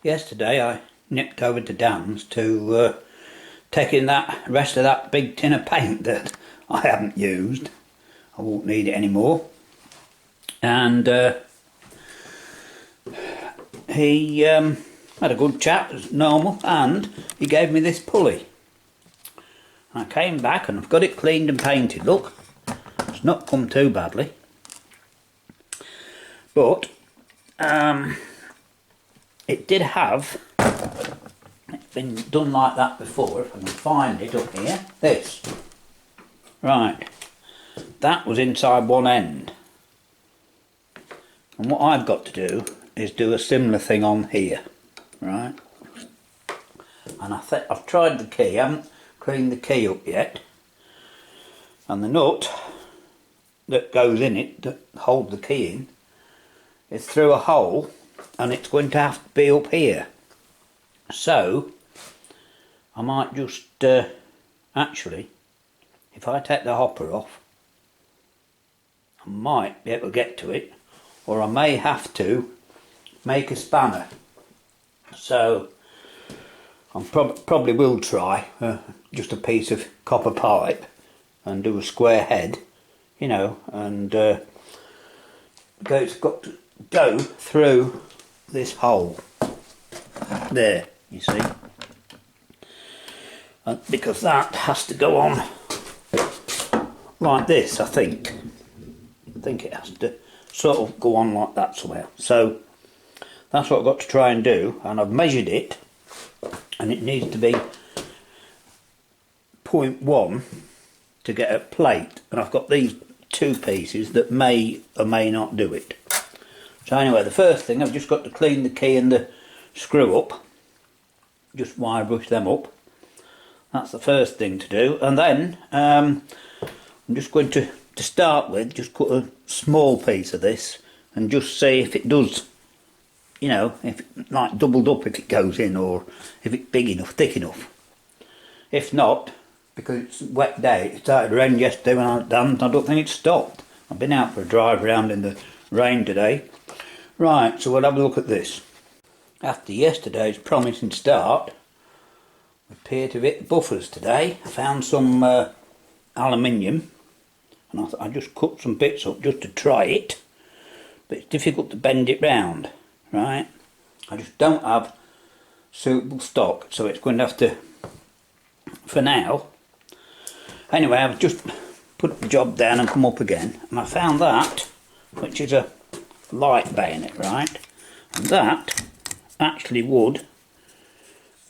Yesterday I nipped over to Dan's to take in that rest of that big tin of paint that I haven't used. I won't need it anymore. And he had a good chat as normal, and he gave me this pulley. I came back and I've got it cleaned and painted. Look, it's not come too badly, but it did have, it's been done like that before, if I can find it up here, this, right, that was inside one end, and what I've got to do is do a similar thing on here, right, and I've tried the key, I haven't cleaned the key up yet, and the nut that goes in it, that holds the key in, is through a hole, and it's going to have to be up here. So I might just actually, if I take the hopper off, I might be able to get to it, or I may have to make a spanner. So I probably will try just a piece of copper pipe and do a square head, you know, and it's got to go through this hole there, you see, and because that has to go on like this. I think it has to sort of go on like that somewhere. So that's what I've got to try and do, and I've measured it, and it needs to be 0.1 to get a plate, and I've got these two pieces that may or may not do it. So anyway, the first thing, I've just got to clean the key and the screw up, just wire brush them up. That's the first thing to do, and then I'm just going to start with, just cut a small piece of this and just see if it does, you know, if it, like, doubled up if it goes in, or if it's big enough, thick enough. If not, because it's a wet day, it started to rain yesterday when I was done, I don't think it's stopped. I've been out for a drive around in the rain today. Right, so we'll have a look at this. After yesterday's promising start, we appear to hit the buffers today. I found some aluminium, and I thought I'd just cut some bits up just to try it, but it's difficult to bend it round, right? I just don't have suitable stock, so it's going to have to, for now. Anyway, I've just put the job down and come up again, and I found that, which is a light bayonet, right? And that actually would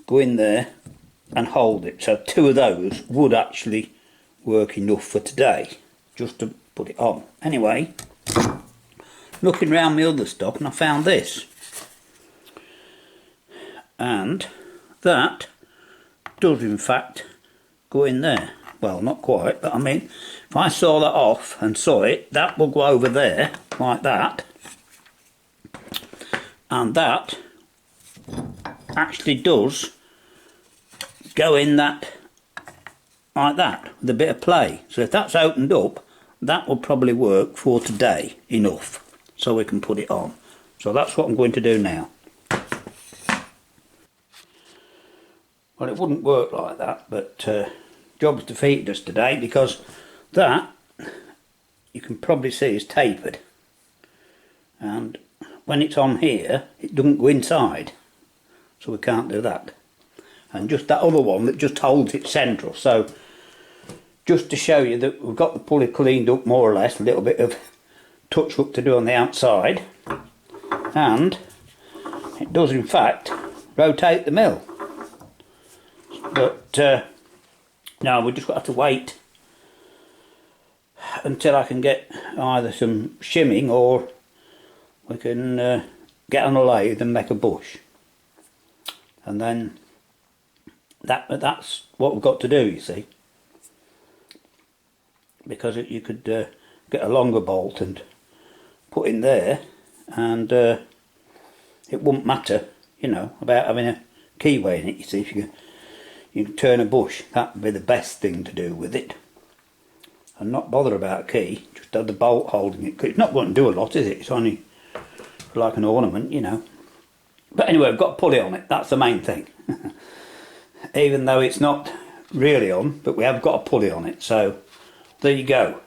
go in there and hold it. So two of those would actually work enough for today, just to put it on. Anyway, looking around my other stock, and I found this. And that does in fact go in there. Well, not quite, but I mean, if I saw that off and saw it, that will go over there, like that. And that actually does go in that, like that, with a bit of play. So if that's opened up, that will probably work for today enough, so we can put it on. So that's what I'm going to do now. Well, it wouldn't work like that, but job's defeated us today, because that, you can probably see, is tapered, and when it's on here it doesn't go inside, so we can't do that. And just that other one that just holds it central. So just to show you that we've got the pulley cleaned up more or less, a little bit of touch up to do on the outside, and it does in fact rotate the mill. But now we just got to have to wait until I can get either some shimming, or we can get on a lathe and make a bush, and then that's what we've got to do, you see, because you could get a longer bolt and put in there, and it wouldn't matter, you know, about having a keyway in it. You see, if you can turn a bush, that would be the best thing to do with it, and not bother about a key, just have the bolt holding it. It's not going to do a lot, is it? It's only like an ornament, you know. But anyway, I've got a pulley on it, that's the main thing. Even though it's not really on, but we have got a pulley on it, so there you go.